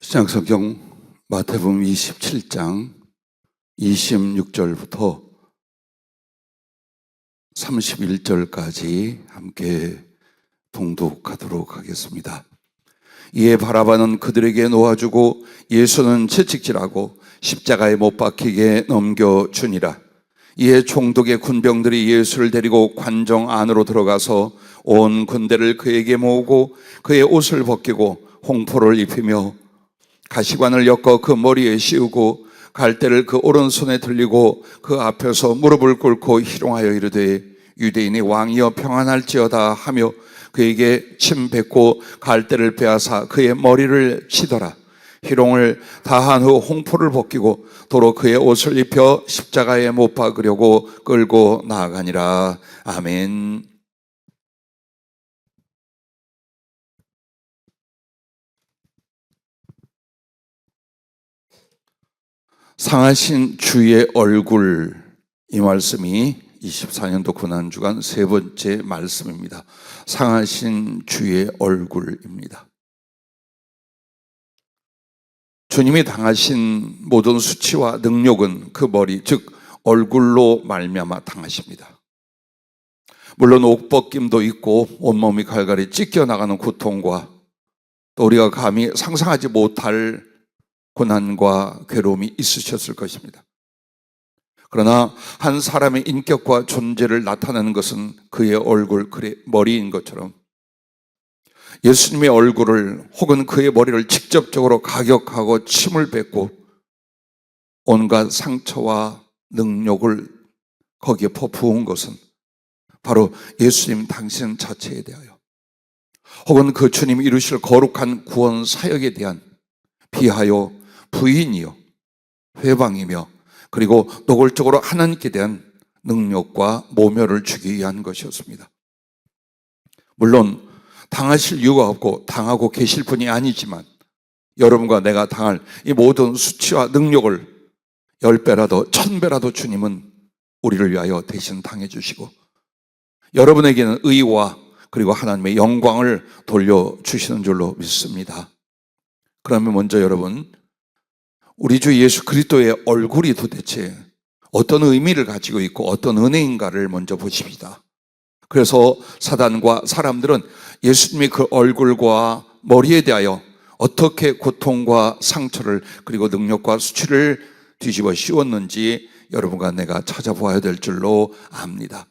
신약성경 마태복음 27장 26절부터 31절까지 함께 봉독하도록 하겠습니다. 이에 바라바는 그들에게 놓아주고 예수는 채찍질하고 십자가에 못 박히게 넘겨주니라. 이에 총독의 군병들이 예수를 데리고 관정 안으로 들어가서 온 군대를 그에게 모으고 그의 옷을 벗기고 홍포를 입히며 가시관을 엮어 그 머리에 씌우고 갈대를 그 오른손에 들리고 그 앞에서 무릎을 꿇고 희롱하여 이르되 유대인이 왕이여 평안할지어다 하며 그에게 침 뱉고 갈대를 빼앗아 그의 머리를 치더라. 희롱을 다한 후 홍포를 벗기고 도로 그의 옷을 입혀 십자가에 못 박으려고 끌고 나아가니라. 아멘. 상하신 주의 얼굴, 이 말씀이 24년도 고난주간 세 번째 말씀입니다. 상하신 주의 얼굴입니다. 주님이 당하신 모든 수치와 능력은 그 머리, 즉 얼굴로 말미암아 당하십니다. 물론 옷벗김도 있고 온몸이 갈갈이 찢겨나가는 고통과 또 우리가 감히 상상하지 못할 고난과 괴로움이 있으셨을 것입니다. 그러나 한 사람의 인격과 존재를 나타내는 것은 그의 얼굴, 그의 머리인 것처럼 예수님의 얼굴을 혹은 그의 머리를 직접적으로 가격하고 침을 뱉고 온갖 상처와 능욕을 거기에 퍼부은 것은 바로 예수님 당신 자체에 대하여 혹은 그 주님이 이루실 거룩한 구원 사역에 대한 비하여 부인이요 회방이며 그리고 노골적으로 하나님께 대한 능력과 모멸을 주기 위한 것이었습니다. 물론 당하실 이유가 없고 당하고 계실 분이 아니지만 여러분과 내가 당할 이 모든 수치와 능력을 10배라도 1000배라도 주님은 우리를 위하여 대신 당해 주시고 여러분에게는 의와 그리고 하나님의 영광을 돌려주시는 줄로 믿습니다. 그러면 먼저 여러분, 우리 주 예수 그리스도의 얼굴이 도대체 어떤 의미를 가지고 있고 어떤 은혜인가를 먼저 보십시다. 그래서 사단과 사람들은 예수님의 그 얼굴과 머리에 대하여 어떻게 고통과 상처를 그리고 능력과 수치를 뒤집어 씌웠는지 여러분과 내가 찾아보아야 될 줄로 압니다.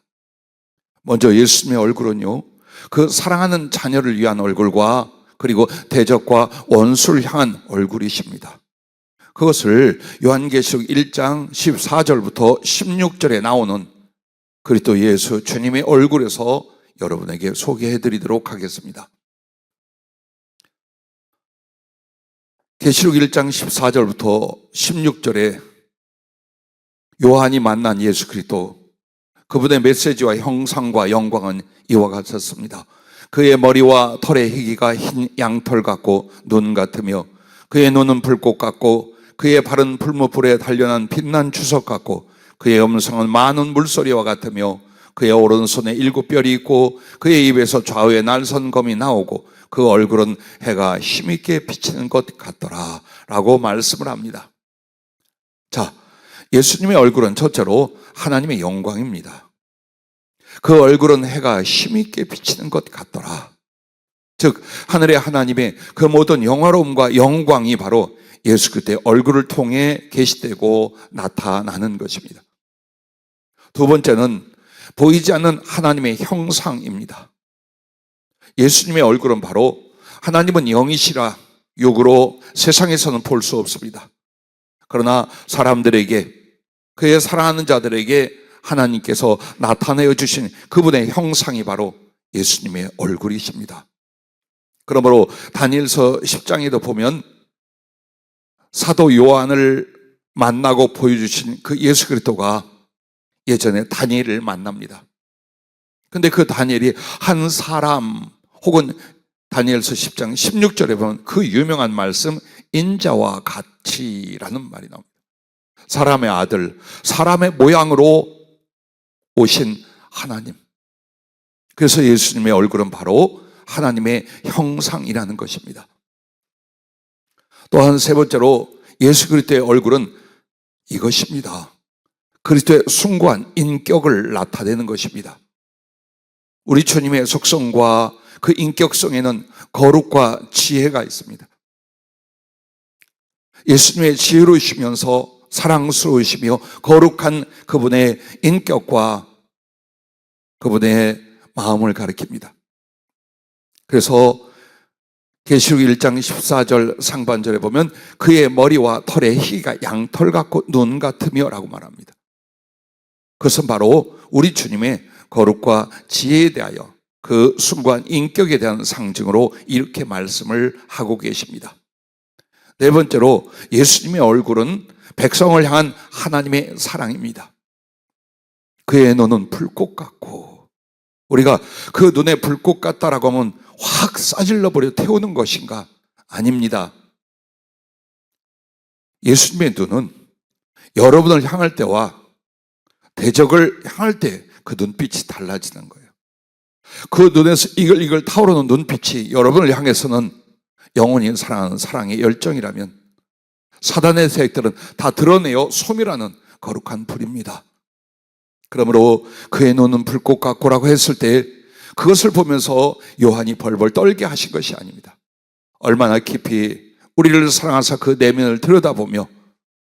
먼저 예수님의 얼굴은요, 그 사랑하는 자녀를 위한 얼굴과 그리고 대적과 원수를 향한 얼굴이십니다. 그것을 요한계시록 1장 14절부터 16절에 나오는 그리스도 예수 주님의 얼굴에서 여러분에게 소개해 드리도록 하겠습니다. 계시록 1장 14절부터 16절에 요한이 만난 예수 그리스도, 그분의 메시지와 형상과 영광은 이와 같았습니다. 그의 머리와 털의 희기가 흰 양털 같고 눈 같으며 그의 눈은 불꽃 같고 그의 발은 풀무불에 단련한 빛난 주석 같고 그의 음성은 많은 물소리와 같으며 그의 오른손에 7뼈리 있고 그의 입에서 좌우에 날선 검이 나오고 그 얼굴은 해가 힘있게 비치는 것 같더라 라고 말씀을 합니다. 자, 예수님의 얼굴은 첫째로 하나님의 영광입니다. 그 얼굴은 해가 힘있게 비치는 것 같더라. 즉 하늘의 하나님의 그 모든 영화로움과 영광이 바로 예수 그리스도의 얼굴을 통해 계시되고 나타나는 것입니다. 두 번째는 보이지 않는 하나님의 형상입니다. 예수님의 얼굴은 바로 하나님은 영이시라 육으로 세상에서는 볼 수 없습니다. 그러나 사람들에게, 그의 사랑하는 자들에게 하나님께서 나타내어 주신 그분의 형상이 바로 예수님의 얼굴이십니다. 그러므로 다니엘서 10장에도 보면 사도 요한을 만나고 보여주신 그 예수 그리스도가 예전에 다니엘을 만납니다. 근데 그 다니엘이 한 사람 혹은 다니엘서 10장 16절에 보면 그 유명한 말씀 인자와 같이라는 말이 나옵니다. 사람의 아들, 사람의 모양으로 오신 하나님. 그래서 예수님의 얼굴은 바로 하나님의 형상이라는 것입니다. 또한 세 번째로 예수 그리스도의 얼굴은 이것입니다. 그리스도의 숭고한 인격을 나타내는 것입니다. 우리 주님의 속성과 그 인격성에는 거룩과 지혜가 있습니다. 예수님의 지혜로우시면서 사랑스러우시며 거룩한 그분의 인격과 그분의 마음을 가리킵니다. 그래서 계시록 1장 14절 상반절에 보면 그의 머리와 털의 희가 양털 같고 눈 같으며 라고 말합니다. 그것은 바로 우리 주님의 거룩과 지혜에 대하여 그 숭고한 인격에 대한 상징으로 이렇게 말씀을 하고 계십니다. 네 번째로 예수님의 얼굴은 백성을 향한 하나님의 사랑입니다. 그의 눈은 불꽃 같고, 우리가 그 눈에 불꽃 같다라고 하면 확 싸질러 버려 태우는 것인가? 아닙니다. 예수님의 눈은 여러분을 향할 때와 대적을 향할 때 그 눈빛이 달라지는 거예요. 그 눈에서 이글이글 타오르는 눈빛이 여러분을 향해서는 영원히 사랑하는 사랑의 열정이라면 사단의 세력들은 다 드러내어 소멸하는 거룩한 불입니다. 그러므로 그의 눈은 불꽃 같고라고 했을 때 그것을 보면서 요한이 벌벌 떨게 하신 것이 아닙니다. 얼마나 깊이 우리를 사랑하사 그 내면을 들여다보며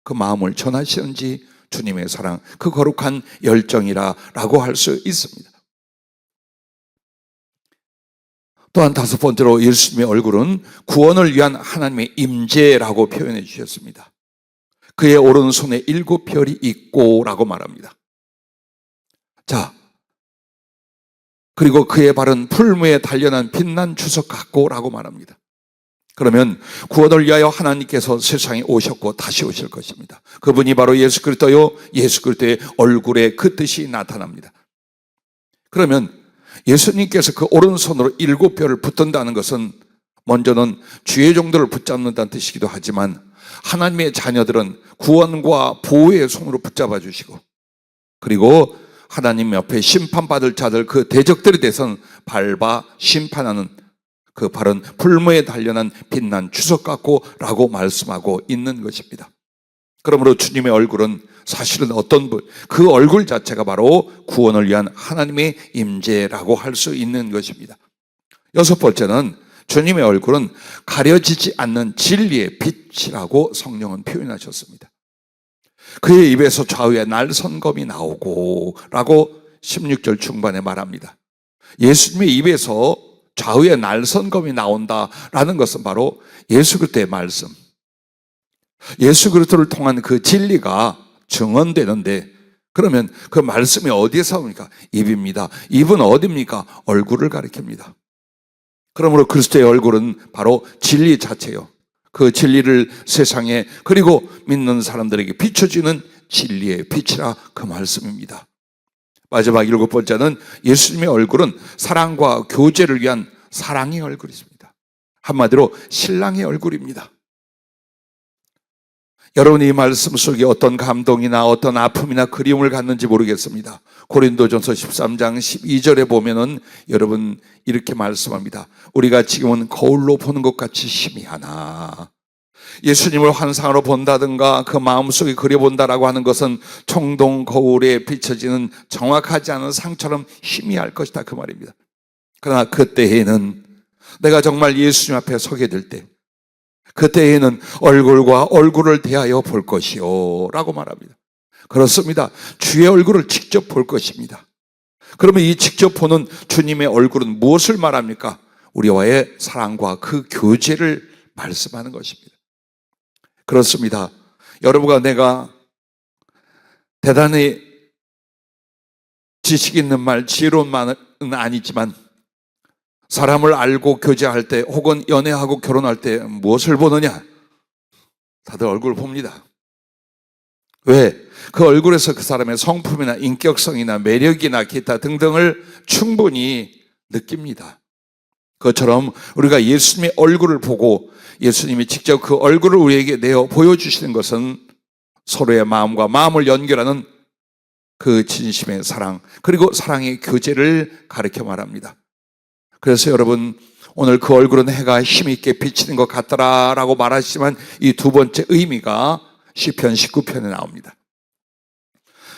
그 마음을 전하시는지 주님의 사랑, 그 거룩한 열정이라고 할 수 있습니다. 또한 다섯 번째로 예수님의 얼굴은 구원을 위한 하나님의 임재라고 표현해 주셨습니다. 그의 오른손에 7별이 있고 라고 말합니다. 자, 그리고 그의 발은 풀무에 단련한 빛난 주석 같고 라고 말합니다. 그러면 구원을 위하여 하나님께서 세상에 오셨고 다시 오실 것입니다. 그분이 바로 예수 그리스도요, 예수 그리스도의 얼굴에 그 뜻이 나타납니다. 그러면 예수님께서 그 오른손으로 7별을 붙든다는 것은 먼저는 주의 종들을 붙잡는다는 뜻이기도 하지만 하나님의 자녀들은 구원과 보호의 손으로 붙잡아 주시고, 그리고 하나님 옆에 심판받을 자들, 그 대적들에 대해서는 밟아 심판하는 그 발은 풀무에 단련한 빛난 주석 같고 라고 말씀하고 있는 것입니다. 그러므로 주님의 얼굴은 사실은 어떤 분, 그 얼굴 자체가 바로 구원을 위한 하나님의 임재라고 할 수 있는 것입니다. 여섯 번째는 주님의 얼굴은 가려지지 않는 진리의 빛이라고 성령은 표현하셨습니다. 그의 입에서 좌우에 날선검이 나오고 라고 16절 중반에 말합니다. 예수님의 입에서 좌우에 날선검이 나온다라는 것은 바로 예수 그리스도의 말씀, 예수 그리스도를 통한 그 진리가 증언되는데, 그러면 그 말씀이 어디에서 나옵니까? 입입니다. 입은 어디입니까? 얼굴을 가리킵니다. 그러므로 그리스도의 얼굴은 바로 진리 자체요. 그 진리를 세상에, 그리고 믿는 사람들에게 비춰지는 진리의 빛이라 그 말씀입니다. 마지막 7번째는 예수님의 얼굴은 사랑과 교제를 위한 사랑의 얼굴이십니다. 한마디로 신랑의 얼굴입니다. 여러분이 이 말씀 속에 어떤 감동이나 어떤 아픔이나 그리움을 갖는지 모르겠습니다. 고린도전서 13장 12절에 보면은 여러분 이렇게 말씀합니다. 우리가 지금은 거울로 보는 것 같이 희미하나. 예수님을 환상으로 본다든가 그 마음속에 그려본다라고 하는 것은 청동 거울에 비춰지는 정확하지 않은 상처럼 희미할 것이다, 그 말입니다. 그러나 그때에는, 내가 정말 예수님 앞에 서게 될 때, 그때에는 얼굴과 얼굴을 대하여 볼 것이요 라고 말합니다. 그렇습니다. 주의 얼굴을 직접 볼 것입니다. 그러면 이 직접 보는 주님의 얼굴은 무엇을 말합니까? 우리와의 사랑과 그 교제를 말씀하는 것입니다. 그렇습니다. 여러분과 내가 대단히 지식 있는 말, 지혜로운 말은 아니지만 사람을 알고 교제할 때 혹은 연애하고 결혼할 때 무엇을 보느냐? 다들 얼굴을 봅니다. 왜? 그 얼굴에서 그 사람의 성품이나 인격성이나 매력이나 기타 등등을 충분히 느낍니다. 그것처럼 우리가 예수님의 얼굴을 보고 예수님이 직접 그 얼굴을 우리에게 내어 보여주시는 것은 서로의 마음과 마음을 연결하는 그 진심의 사랑, 그리고 사랑의 교제를 가르쳐 말합니다. 그래서 여러분, 오늘 그 얼굴은 해가 힘있게 비치는 것 같더라라고 말하시지만 이 두 번째 의미가 시편 19편에 나옵니다.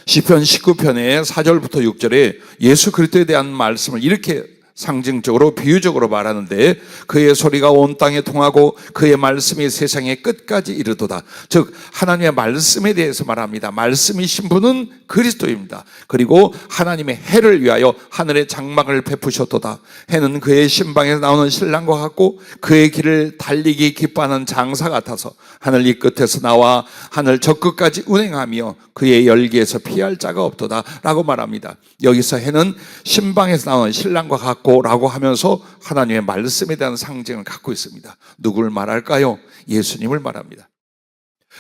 시편 19편의 4절부터 6절에 예수 그리스도에 대한 말씀을 이렇게 상징적으로 비유적으로 말하는데, 그의 소리가 온 땅에 통하고 그의 말씀이 세상의 끝까지 이르도다. 즉 하나님의 말씀에 대해서 말합니다. 말씀이신 분은 그리스도입니다. 그리고 하나님의 해를 위하여 하늘의 장막을 베푸셨도다. 해는 그의 신방에서 나오는 신랑과 같고 그의 길을 달리기 기뻐하는 장사 같아서 하늘 이 끝에서 나와 하늘 저 끝까지 운행하며 그의 열기에서 피할 자가 없도다 라고 말합니다. 여기서 해는 신방에서 나오는 신랑과 같고 라고 하면서 하나님의 말씀에 대한 상징을 갖고 있습니다. 누구를 말할까요? 예수님을 말합니다.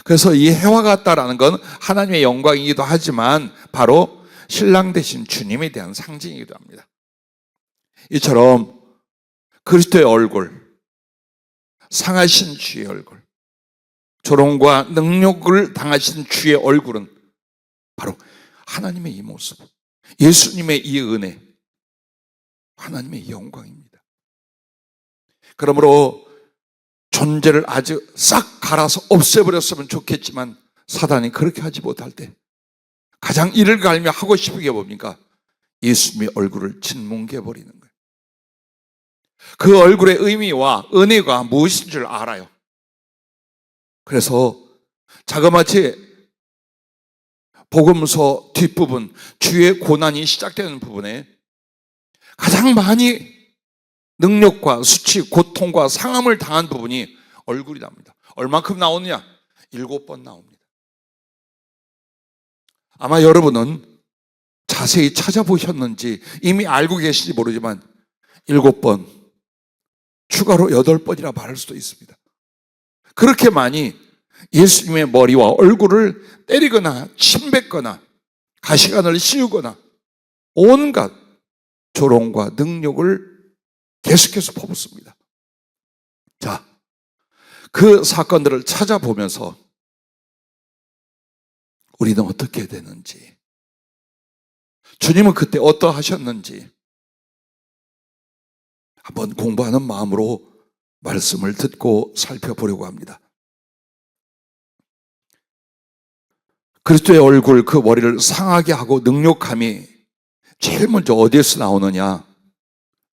그래서 이 해와 같다라는 건 하나님의 영광이기도 하지만 바로 신랑 되신 주님에 대한 상징이기도 합니다. 이처럼 그리스도의 얼굴, 상하신 주의 얼굴, 조롱과 능욕을 당하신 주의 얼굴은 바로 하나님의 이 모습, 예수님의 이 은혜, 하나님의 영광입니다. 그러므로 존재를 아주 싹 갈아서 없애버렸으면 좋겠지만 사단이 그렇게 하지 못할 때 가장 이를 갈며 하고 싶은 게 뭡니까? 예수님의 얼굴을 짓뭉개버리는 거예요. 그 얼굴의 의미와 은혜가 무엇인 줄 알아요. 그래서 자그마치 복음서 뒷부분, 주의 고난이 시작되는 부분에 가장 많이 능력과 수치, 고통과 상함을 당한 부분이 얼굴이 납니다. 얼만큼 나오느냐? 7번 나옵니다. 아마 여러분은 자세히 찾아보셨는지 이미 알고 계신지 모르지만 7번, 추가로 8번이라 말할 수도 있습니다. 그렇게 많이 예수님의 머리와 얼굴을 때리거나 침뱉거나 가시관을 씌우거나 온갖 조롱과 능욕을 계속해서 퍼붓습니다. 자, 그 사건들을 찾아보면서 우리는 어떻게 되는지, 주님은 그때 어떠하셨는지 한번 공부하는 마음으로 말씀을 듣고 살펴보려고 합니다. 그리스도의 얼굴, 그 머리를 상하게 하고 능욕함이 제일 먼저 어디에서 나오느냐?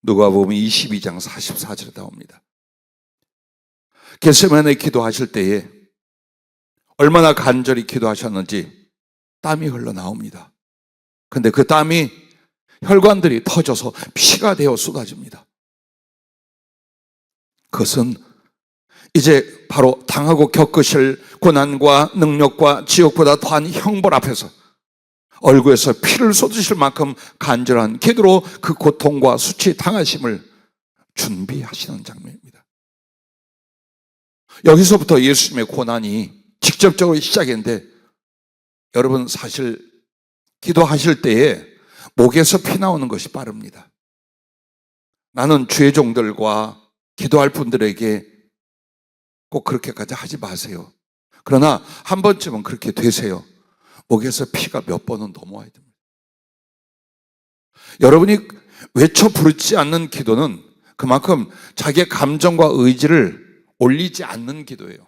누가복음 22장 44절에 나옵니다. 겟세마네 기도하실 때에 얼마나 간절히 기도하셨는지 땀이 흘러나옵니다. 근데 그 땀이 혈관들이 터져서 피가 되어 쏟아집니다. 그것은 이제 바로 당하고 겪으실 고난과 능력과 지옥보다 더한 형벌 앞에서 얼굴에서 피를 쏟으실 만큼 간절한 기도로 그 고통과 수치 당하심을 준비하시는 장면입니다. 여기서부터 예수님의 고난이 직접적으로 시작했는데, 여러분 사실 기도하실 때에 목에서 피 나오는 것이 빠릅니다. 나는 주의 종들과 기도할 분들에게 꼭 그렇게까지 하지 마세요. 그러나 한 번쯤은 그렇게 되세요. 목에서 피가 몇 번은 넘어와야 됩니다. 여러분이 외쳐 부르지 않는 기도는 그만큼 자기의 감정과 의지를 올리지 않는 기도예요.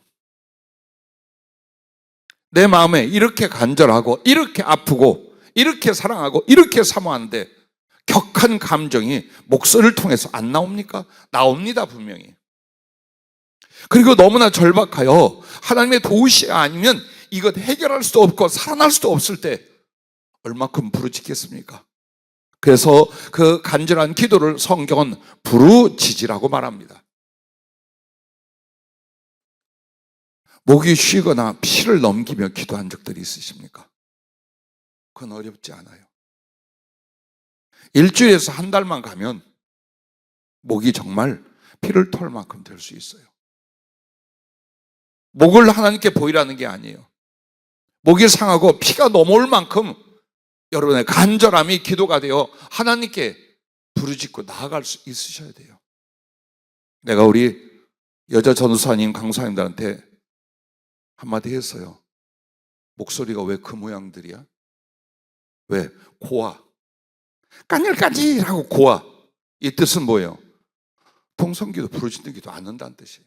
내 마음에 이렇게 간절하고 이렇게 아프고 이렇게 사랑하고 이렇게 사모하는데 격한 감정이 목소리를 통해서 안 나옵니까? 나옵니다, 분명히. 그리고 너무나 절박하여 하나님의 도우시 아니면 이것 해결할 수도 없고 살아날 수도 없을 때 얼마큼 부르짖겠습니까? 그래서 그 간절한 기도를 성경은 부르짖으라고 말합니다. 목이 쉬거나 피를 넘기며 기도한 적들이 있으십니까? 그건 어렵지 않아요. 일주일에서 한 달만 가면 목이 정말 피를 토할 만큼 될 수 있어요. 목을 하나님께 보이라는 게 아니에요. 목이 상하고 피가 넘어올 만큼 여러분의 간절함이 기도가 되어 하나님께 부르짖고 나아갈 수 있으셔야 돼요. 내가 우리 여자 전도사님, 강사님들한테 한마디 했어요. 목소리가 왜 그 모양들이야? 왜? 고아. 까닐까질하고 고아. 이 뜻은 뭐예요? 풍성기도 부르짖는 기도 안 한다는 뜻이에요.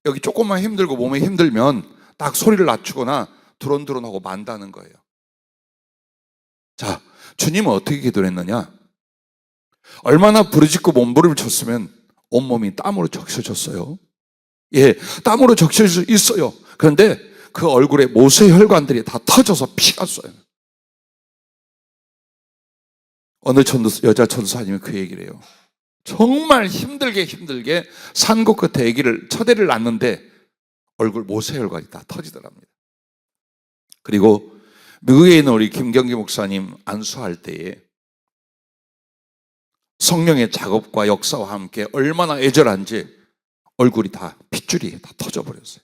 여기 조금만 힘들고 몸에 힘들면 딱 소리를 낮추거나 드론드론하고 만다는 거예요. 자, 주님은 어떻게 기도를 했느냐? 얼마나 부르짖고 몸부림을 쳤으면 온몸이 땀으로 적셔졌어요. 예, 땀으로 적셔져 있어요. 그런데 그 얼굴에 모세 혈관들이 다 터져서 피가 쏘요. 어느 여자 전도사님이 그 얘기를 해요. 정말 힘들게 산고 끝에 첫 애를 낳는데 얼굴 모세 혈관이 다 터지더랍니다. 그리고 미국에 있는 우리 김경기 목사님 안수할 때에 성령의 작업과 역사와 함께 얼마나 애절한지 얼굴이 다 핏줄이 다 터져버렸어요.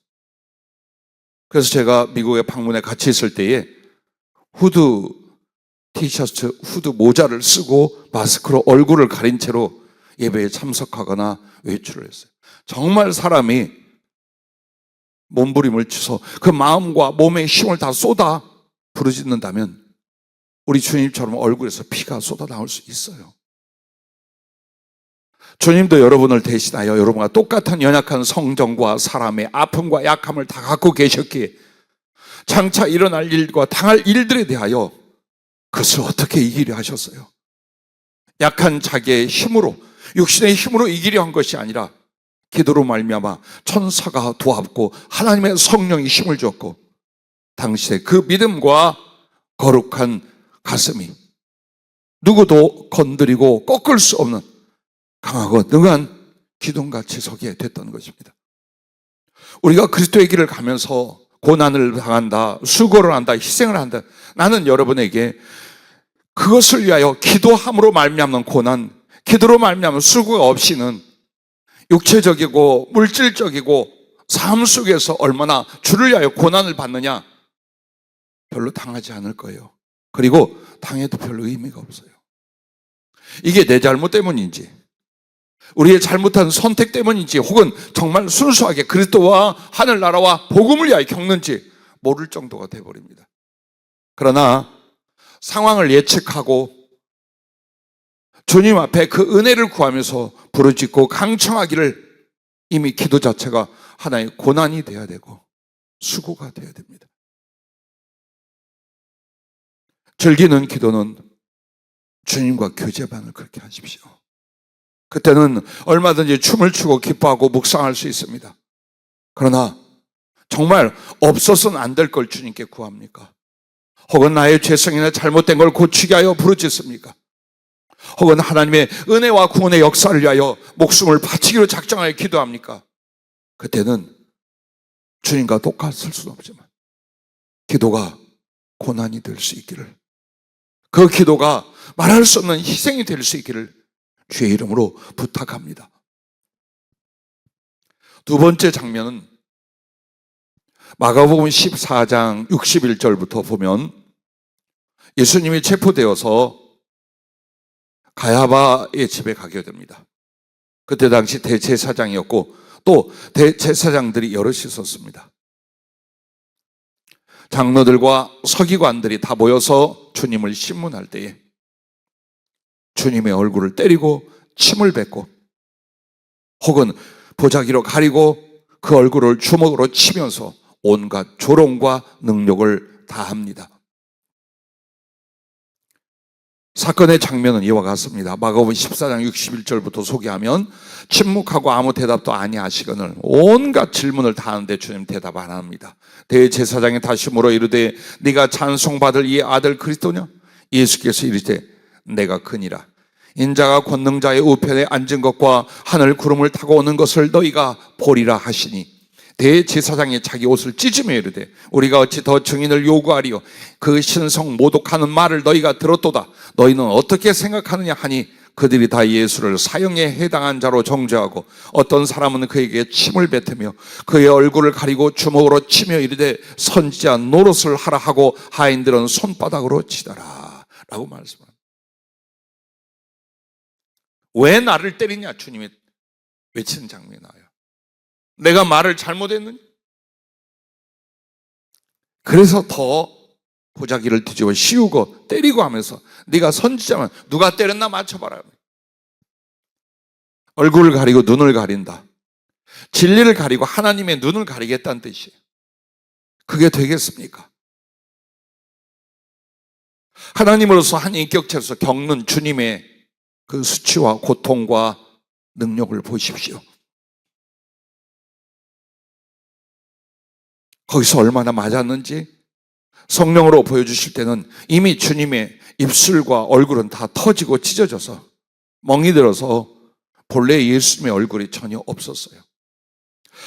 그래서 제가 미국에 방문에 같이 있을 때에 후드 티셔츠, 후드 모자를 쓰고 마스크로 얼굴을 가린 채로 예배에 참석하거나 외출을 했어요. 정말 사람이 몸부림을 치서 그 마음과 몸의 힘을 다 쏟아 부르짖는다면 우리 주님처럼 얼굴에서 피가 쏟아 나올 수 있어요. 주님도 여러분을 대신하여 여러분과 똑같은 연약한 성정과 사람의 아픔과 약함을 다 갖고 계셨기에 장차 일어날 일과 당할 일들에 대하여 그것을 어떻게 이기려 하셨어요? 약한 자기의 힘으로, 육신의 힘으로 이기려 한 것이 아니라 기도로 말미암아 천사가 도왔고 하나님의 성령이 힘을 줬고 당시에 그 믿음과 거룩한 가슴이 누구도 건드리고 꺾을 수 없는 강하고 능한 기둥같이 서게 됐던 것입니다. 우리가 그리스도의 길을 가면서 고난을 당한다, 수고를 한다, 희생을 한다. 나는 여러분에게 그것을 위하여 기도함으로 말미암는 고난, 기도로 말미암는 수고가 없이는 육체적이고 물질적이고 삶 속에서 얼마나 주를 위하여 고난을 받느냐 별로 당하지 않을 거예요. 그리고 당해도 별로 의미가 없어요. 이게 내 잘못 때문인지 우리의 잘못한 선택 때문인지 혹은 정말 순수하게 그리스도와 하늘나라와 복음을 위하여 겪는지 모를 정도가 되어버립니다. 그러나 상황을 예측하고 주님 앞에 그 은혜를 구하면서 부르짖고 강청하기를 이미 기도 자체가 하나의 고난이 되어야 되고 수고가 되어야 됩니다. 즐기는 기도는 주님과 교제반을 그렇게 하십시오. 그때는 얼마든지 춤을 추고 기뻐하고 묵상할 수 있습니다. 그러나 정말 없어서는 안 될 걸 주님께 구합니까? 혹은 나의 죄성이나 잘못된 걸 고치게 하여 부르짖습니까? 혹은 하나님의 은혜와 구원의 역사를 위하여 목숨을 바치기로 작정하여 기도합니까? 그때는 주님과 똑같을 수는 없지만 기도가 고난이 될 수 있기를, 그 기도가 말할 수 없는 희생이 될 수 있기를 주의 이름으로 부탁합니다. 두 번째 장면은 마가복음 14장 61절부터 보면 예수님이 체포되어서 가야바의 집에 가게 됩니다. 그때 당시 대제사장이었고 또 대제사장들이 여럿이 있었습니다. 장로들과 서기관들이 다 모여서 주님을 신문할 때에 주님의 얼굴을 때리고 침을 뱉고 혹은 보자기로 가리고 그 얼굴을 주먹으로 치면서 온갖 조롱과 능욕을 다합니다. 사건의 장면은 이와 같습니다. 마가복음 14장 61절부터 소개하면 침묵하고 아무 대답도 아니하시거늘 온갖 질문을 다 하는데 주님 대답 안 합니다. 대제사장이 다시 물어 이르되 네가 찬송받을 이 아들 그리스도냐? 예수께서 이르시되 내가 그니라. 인자가 권능자의 우편에 앉은 것과 하늘 구름을 타고 오는 것을 너희가 보리라 하시니 대제사장이 자기 옷을 찢으며 이르되 우리가 어찌 더 증인을 요구하리요? 그 신성 모독하는 말을 너희가 들었도다. 너희는 어떻게 생각하느냐 하니 그들이 다 예수를 사형에 해당한 자로 정죄하고 어떤 사람은 그에게 침을 뱉으며 그의 얼굴을 가리고 주먹으로 치며 이르되 선지자 노릇을 하라 하고 하인들은 손바닥으로 치더라 라고 말씀합니다. 왜 나를 때리냐? 주님이 외치는 장면이 나와요. 내가 말을 잘못했느냐? 그래서 더 보자기를 뒤집어 씌우고 때리고 하면서 네가 선지자면 누가 때렸나 맞춰봐라. 얼굴을 가리고 눈을 가린다. 진리를 가리고 하나님의 눈을 가리겠다는 뜻이에요. 그게 되겠습니까? 하나님으로서 한 인격체로서 겪는 주님의 그 수치와 고통과 능력을 보십시오. 거기서 얼마나 맞았는지 성령으로 보여주실 때는 이미 주님의 입술과 얼굴은 다 터지고 찢어져서 멍이 들어서 본래 예수님의 얼굴이 전혀 없었어요.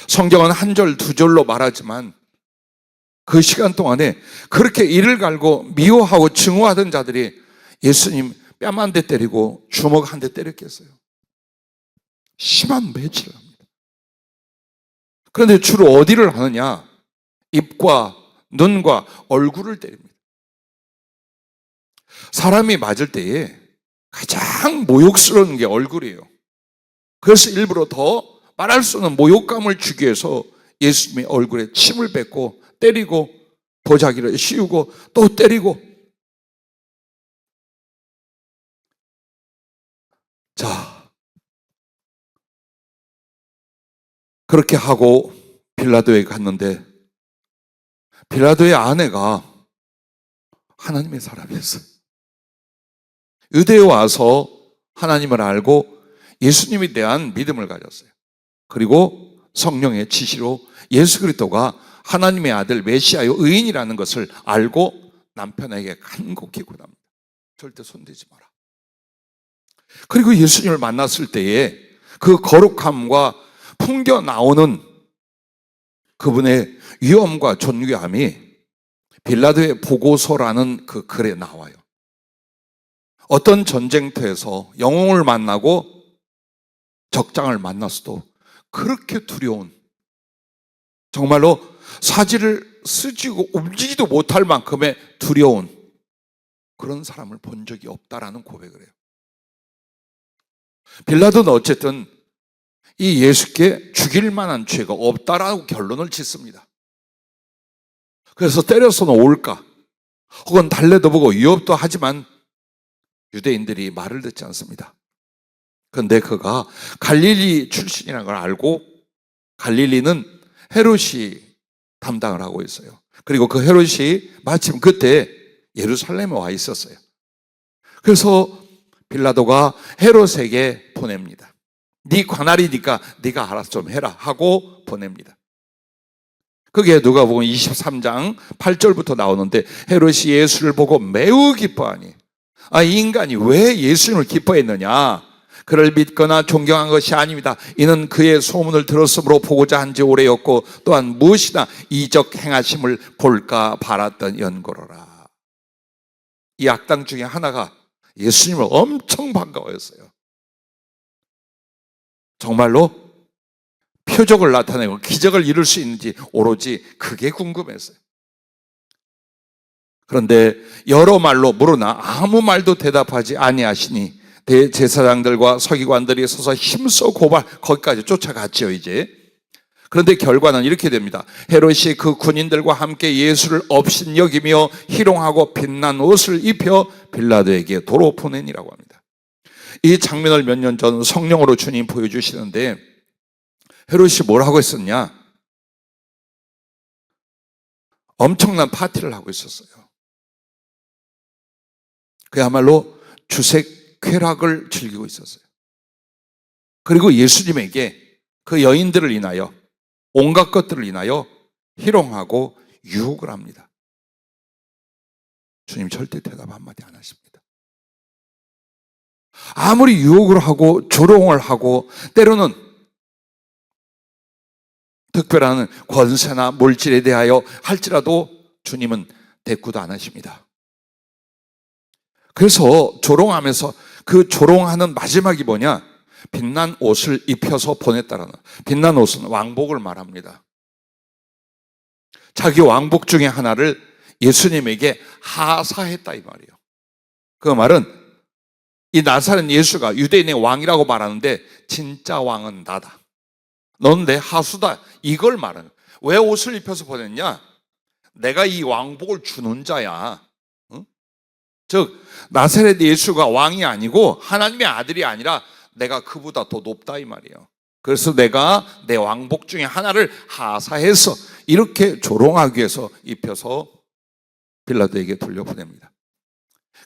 성경은 한 절 두 절로 말하지만 그 시간 동안에 그렇게 이를 갈고 미워하고 증오하던 자들이 예수님 뺨 한 대 때리고 주먹 한 대 때렸겠어요. 심한 매질을 합니다. 그런데 주로 어디를 하느냐? 입과 눈과 얼굴을 때립니다. 사람이 맞을 때에 가장 모욕스러운 게 얼굴이에요. 그래서 일부러 더 말할 수 없는 모욕감을 주기 위해서 예수님의 얼굴에 침을 뱉고 때리고 보자기를 씌우고 또 때리고. 자, 그렇게 하고 빌라도에 갔는데 빌라도의 아내가 하나님의 사람이었어요. 유대에 와서 하나님을 알고 예수님에 대한 믿음을 가졌어요. 그리고 성령의 지시로 예수 그리스도가 하나님의 아들 메시아요 의인이라는 것을 알고 남편에게 간곡히 권합니다. 절대 손대지 마라. 그리고 예수님을 만났을 때에 그 거룩함과 풍겨 나오는 그분의 위엄과 존귀함이 빌라도의 보고서라는 그 글에 나와요. 어떤 전쟁터에서 영웅을 만나고 적장을 만났어도 그렇게 두려운, 정말로 사지를 스치고 움직이지도 못할 만큼의 두려운 그런 사람을 본 적이 없다라는 고백을 해요. 빌라도는 어쨌든 이 예수께 죽일 만한 죄가 없다라고 결론을 짓습니다. 그래서 때려서는 올까 혹은 달래도 보고 위협도 하지만 유대인들이 말을 듣지 않습니다. 그런데 그가 갈릴리 출신이라는 걸 알고 갈릴리는 헤롯이 담당을 하고 있어요. 그리고 그 헤롯이 마침 그때 예루살렘에 와 있었어요. 그래서 빌라도가 헤롯에게 보냅니다. 네 관할이니까 네가 알아서 좀 해라 하고 보냅니다. 그게 누가복음 23장 8절부터 나오는데 헤롯이 예수를 보고 매우 기뻐하니 이 인간이 왜 예수님을 기뻐했느냐? 그를 믿거나 존경한 것이 아닙니다. 이는 그의 소문을 들었으므로 보고자 한 지 오래였고 또한 무엇이나 이적 행하심을 볼까 바랐던 연고로라. 이 악당 중에 하나가 예수님을 엄청 반가워했어요. 정말로 표적을 나타내고 기적을 이룰 수 있는지 오로지 그게 궁금했어요. 그런데 여러 말로 물으나 아무 말도 대답하지 아니하시니 대제사장들과 서기관들이 서서 힘써 고발, 거기까지 쫓아갔죠 이제. 그런데 결과는 이렇게 됩니다. 헤롯이 그 군인들과 함께 예수를 업신여기며 희롱하고 빛난 옷을 입혀 빌라도에게 도로 보내니라고 합니다. 이 장면을 몇 년 전 성령으로 주님 보여주시는데 헤롯이 뭘 하고 있었냐? 엄청난 파티를 하고 있었어요. 그야말로 주색 쾌락을 즐기고 있었어요. 그리고 예수님에게 그 여인들을 인하여 온갖 것들을 인하여 희롱하고 유혹을 합니다. 주님 절대 대답 한마디 안 하십니다. 아무리 유혹을 하고 조롱을 하고 때로는 특별한 권세나 물질에 대하여 할지라도 주님은 대꾸도 안 하십니다. 그래서 조롱하면서 그 조롱하는 마지막이 뭐냐? 빛난 옷을 입혀서 보냈다라는, 빛난 옷은 왕복을 말합니다. 자기 왕복 중에 하나를 예수님에게 하사했다 이 말이에요. 그 말은 이 나사렛 예수가 유대인의 왕이라고 말하는데 진짜 왕은 나다. 넌 내 하수다. 이걸 말하는. 왜 옷을 입혀서 보냈냐? 내가 이 왕복을 주는 자야. 응? 즉 나사렛 예수가 왕이 아니고 하나님의 아들이 아니라 내가 그보다 더 높다 이 말이에요. 그래서 내가 내 왕복 중에 하나를 하사해서 이렇게 조롱하기 위해서 입혀서 빌라도에게 돌려보냅니다.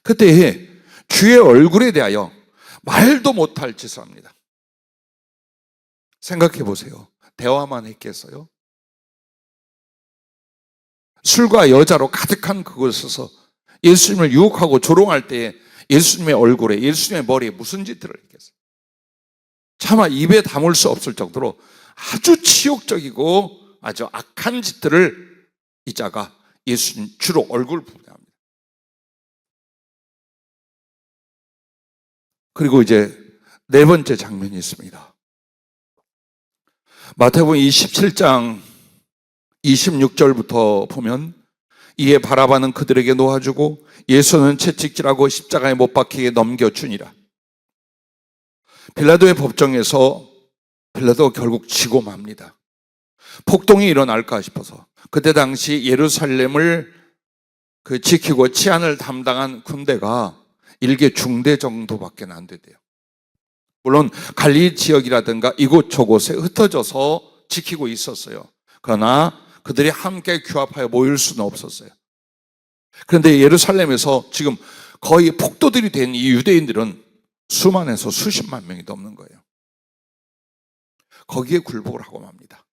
그때 주의 얼굴에 대하여 말도 못할 짓을 합니다. 생각해 보세요. 대화만 했겠어요? 술과 여자로 가득한 그곳에서 예수님을 유혹하고 조롱할 때에 예수님의 얼굴에, 예수님의 머리에 무슨 짓들을 했겠어요? 차마 입에 담을 수 없을 정도로 아주 치욕적이고 아주 악한 짓들을 이 자가 예수님 주로 얼굴 부분에 합니다. 그리고 이제 네 번째 장면이 있습니다. 마태복음 27장 26절부터 보면 이에 바라바는 그들에게 놓아주고 예수는 채찍질하고 십자가에 못 박히게 넘겨주니라. 빌라도의 법정에서 빌라도가 결국 지고 맙니다. 폭동이 일어날까 싶어서. 그때 당시 예루살렘을 지키고 치안을 담당한 군대가 일개 중대 정도밖에 안 되대요. 물론 갈릴리 지역이라든가 이곳저곳에 흩어져서 지키고 있었어요. 그러나 그들이 함께 규합하여 모일 수는 없었어요. 그런데 예루살렘에서 지금 거의 폭도들이 된 이 유대인들은 수만에서 수십만 명이 넘는 거예요. 거기에 굴복을 하고 맙니다.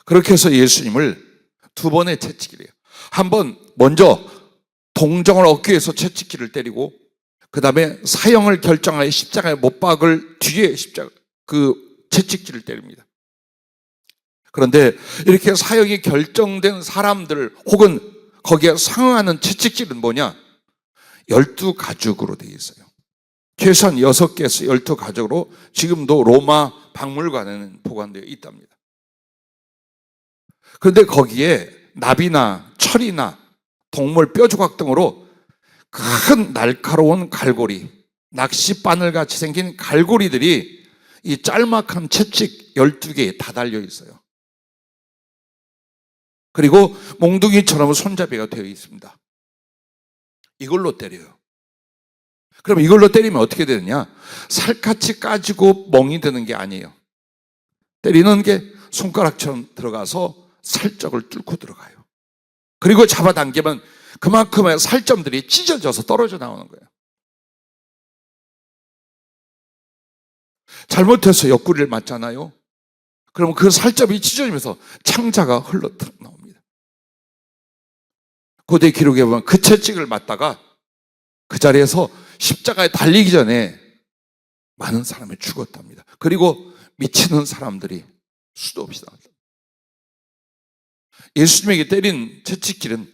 그렇게 해서 예수님을 두 번의 채찍질이에요. 한 번 먼저 동정을 얻기 위해서 채찍질을 때리고 그 다음에 사형을 결정하여 십자가에 못 박을 뒤에 채찍질을 때립니다. 그런데 이렇게 사형이 결정된 사람들 혹은 거기에 상응하는 채찍질은 뭐냐? 12가죽으로 되어 있어요. 최소한 6개에서 12가죽으로 지금도 로마 박물관에는 보관되어 있답니다. 그런데 거기에 나비나 철이나 동물 뼈조각 등으로 큰 날카로운 갈고리, 낚싯바늘같이 생긴 갈고리들이 이 짤막한 채찍 12개에 다 달려 있어요. 그리고 몽둥이처럼 손잡이가 되어 있습니다. 이걸로 때려요. 그럼 이걸로 때리면 어떻게 되느냐? 살갗이 까지고 멍이 드는 게 아니에요. 때리는 게 손가락처럼 들어가서 살적을 뚫고 들어가요. 그리고 잡아당기면 그만큼의 살점들이 찢어져서 떨어져 나오는 거예요. 잘못해서 옆구리를 맞잖아요. 그러면 그 살점이 찢어지면서 창자가 흘러 나옵니다. 고대 기록에 보면 그 채찍을 맞다가 그 자리에서 십자가에 달리기 전에 많은 사람이 죽었답니다. 그리고 미치는 사람들이 수도 없이 나왔습니다. 예수님에게 때린 채찍질은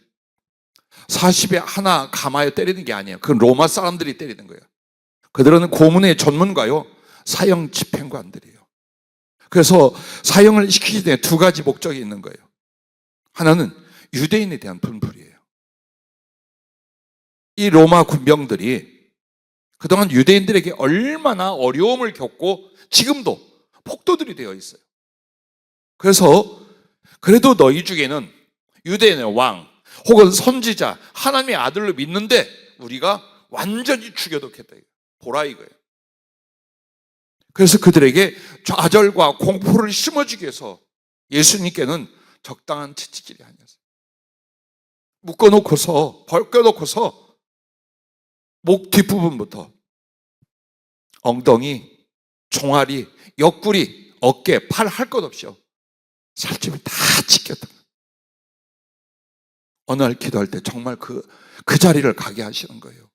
40에 하나 감하여 때리는 게 아니에요. 그건 로마 사람들이 때리는 거예요. 그들은 고문의 전문가요, 사형 집행관들이에요. 그래서 사형을 시키기 전에 두 가지 목적이 있는 거예요. 하나는 유대인에 대한 분풀이에요. 이 로마 군병들이 그동안 유대인들에게 얼마나 어려움을 겪고 지금도 폭도들이 되어 있어요. 그래서 그래도 너희 중에는 유대인의 왕 혹은 선지자 하나님의 아들로 믿는데 우리가 완전히 죽여놓겠다. 보라 이거예요. 그래서 그들에게 좌절과 공포를 심어주기 위해서 예수님께는 적당한 채찍질이 아니었어요. 묶어놓고서 벗겨놓고서 목 뒷부분부터 엉덩이, 종아리, 옆구리, 어깨, 팔 할 것 없이요. 살점이 다 찢겼다. 어느 날 기도할 때 정말 그 자리를 가게 하시는 거예요.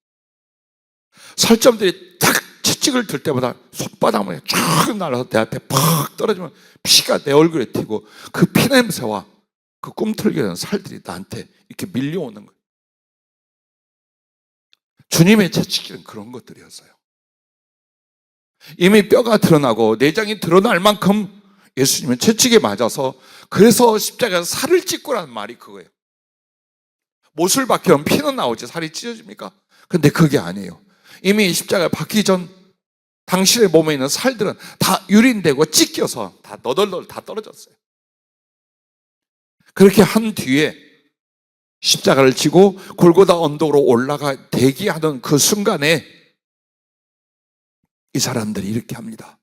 살점들이 딱 채찍을 들 때마다 손바닥만에 쫙 날아서 내 앞에 팍 떨어지면 피가 내 얼굴에 튀고 그 피냄새와 그 꿈틀게 되는 살들이 나한테 이렇게 밀려오는 거예요. 주님의 채찍질은 그런 것들이었어요. 이미 뼈가 드러나고 내장이 드러날 만큼 예수님은 채찍에 맞아서 그래서 십자가에서 살을 찢고라는 말이 그거예요. 못을 박히면 피는 나오지 살이 찢어집니까? 근데 그게 아니에요. 이미 십자가에 박히기 전 당신의 몸에 있는 살들은 다 유린되고 찢겨서 다 너덜너덜 다 떨어졌어요. 그렇게 한 뒤에 십자가를 지고 골고다 언덕으로 올라가 대기하던 그 순간에 이 사람들이 이렇게 합니다.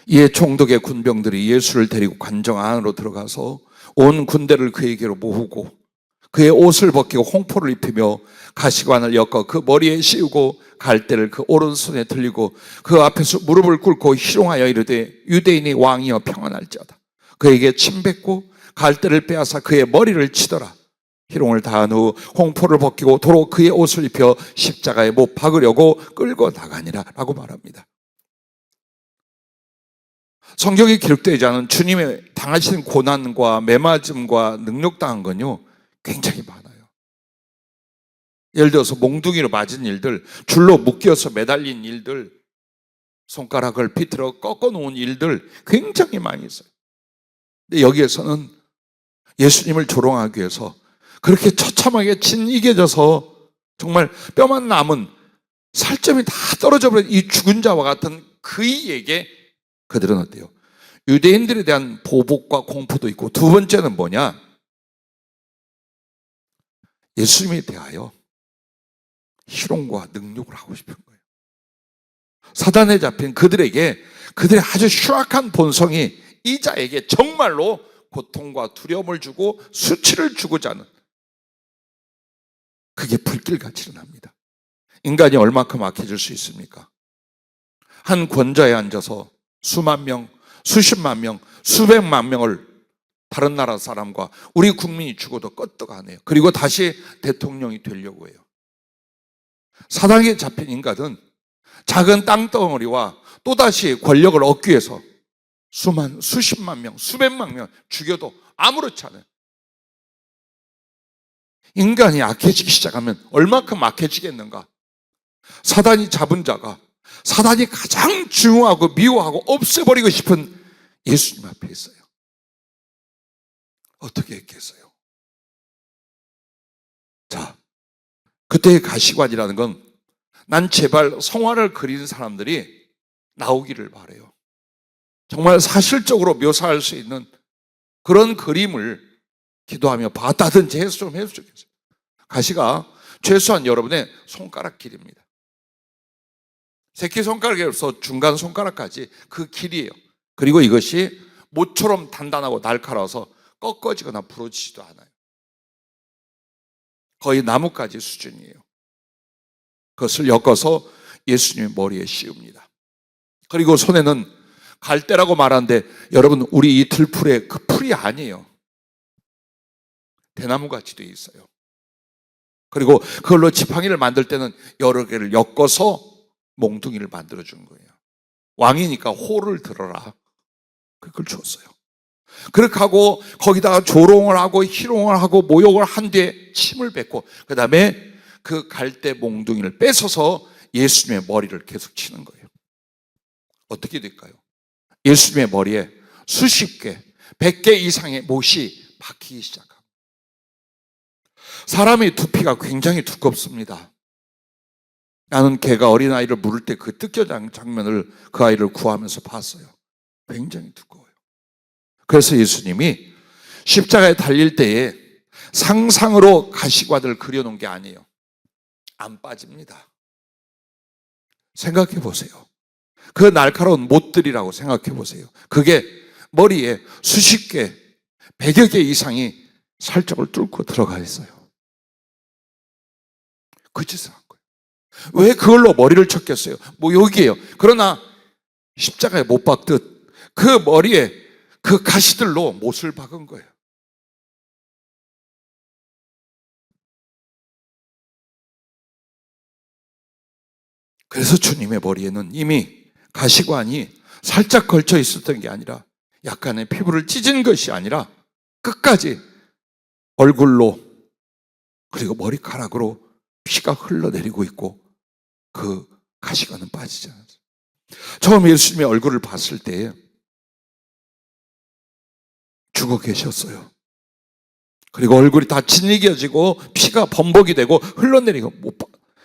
이에 총독의 군병들이 예수를 데리고 관정 안으로 들어가서 온 군대를 그에게로 모으고 그의 옷을 벗기고 홍포를 입히며 가시관을 엮어 그 머리에 씌우고 갈대를 그 오른손에 들리고 그 앞에서 무릎을 꿇고 희롱하여 이르되 유대인이 왕이여 평안할지어다. 그에게 침뱉고 갈대를 빼앗아 그의 머리를 치더라. 희롱을 다한 후 홍포를 벗기고 도로 그의 옷을 입혀 십자가에 못 박으려고 끌고 나가니라 라고 말합니다. 성경에 기록되지 않은 주님의 당하신 고난과 매맞음과 능욕당한 건요 굉장히 많아요. 예를 들어서 몽둥이로 맞은 일들, 줄로 묶여서 매달린 일들, 손가락을 비틀어 꺾어 놓은 일들 굉장히 많이 있어요. 근데 여기에서는 예수님을 조롱하기 위해서 그렇게 처참하게 진이겨져서 정말 뼈만 남은 살점이 다 떨어져 버린 이 죽은 자와 같은 그이에게 그들은 어때요? 유대인들에 대한 보복과 공포도 있고, 두 번째는 뭐냐? 예수님에 대하여 희롱과 능욕을 하고 싶은 거예요. 사단에 잡힌 그들에게 그들의 아주 흉악한 본성이 이 자에게 정말로 고통과 두려움을 주고 수치를 주고자 하는, 그게 불길같이 일어납니다. 인간이 얼마큼 악해질 수 있습니까? 한 권좌에 앉아서 수만 명, 수십만 명, 수백만 명을 다른 나라 사람과 우리 국민이 죽어도 끄떡 안 해요. 그리고 다시 대통령이 되려고 해요. 사단에 잡힌 인간은 작은 땅덩어리와 또다시 권력을 얻기 위해서 수십만 명, 수백만 명 죽여도 아무렇지 않아요. 인간이 악해지기 시작하면 얼마큼 악해지겠는가? 사단이 잡은 자가 사단이 가장 증오하고 미워하고 없애버리고 싶은 예수님 앞에 있어요. 어떻게 했겠어요? 자, 그때의 가시관이라는 건 난 제발 성화를 그린 사람들이 나오기를 바라요. 정말 사실적으로 묘사할 수 있는 그런 그림을 기도하며 봤다든지 해서 좀 해도 좋겠어요. 가시가 최소한 여러분의 손가락 길입니다. 새끼손가락에서 중간 손가락까지 그 길이에요. 그리고 이것이 모처럼 단단하고 날카로워서 꺾어지거나 부러지지도 않아요. 거의 나뭇가지 수준이에요. 그것을 엮어서 예수님의 머리에 씌웁니다. 그리고 손에는 갈대라고 말하는데 여러분, 우리 이 들풀에 그 풀이 아니에요. 대나무같이 되어 있어요. 그리고 그걸로 지팡이를 만들 때는 여러 개를 엮어서 몽둥이를 만들어준 거예요. 왕이니까 호를 들어라, 그걸 줬어요. 그렇게 하고 거기다가 조롱을 하고 희롱을 하고 모욕을 한 뒤에 침을 뱉고 그 다음에 그 갈대 몽둥이를 뺏어서 예수님의 머리를 계속 치는 거예요. 어떻게 될까요? 예수님의 머리에 수십 개, 100개 이상의 못이 박히기 시작합니다. 사람의 두피가 굉장히 두껍습니다. 나는 개가 어린아이를 물을 때 그 뜯겨진 장면을 그 아이를 구하면서 봤어요. 굉장히 두꺼워요. 그래서 예수님이 십자가에 달릴 때에 상상으로 가시관을 그려놓은 게 아니에요. 안 빠집니다. 생각해 보세요. 그 날카로운 못들이라고 생각해 보세요. 그게 머리에 수십 개, 100여 개 이상이 살짝을 뚫고 들어가 있어요. 그 짓을 한 거예요. 왜 그걸로 머리를 쳤겠어요? 뭐 여기에요. 그러나 십자가에 못 박듯 그 머리에 그 가시들로 못을 박은 거예요. 그래서 주님의 머리에는 이미 가시관이 살짝 걸쳐 있었던 게 아니라 약간의 피부를 찢은 것이 아니라 끝까지 얼굴로 그리고 머리카락으로 피가 흘러내리고 있고 그 가시관은 빠지지 않았어요. 처음 예수님의 얼굴을 봤을 때 죽어 계셨어요. 그리고 얼굴이 다 진이겨지고 피가 범벅이 되고 흘러내리고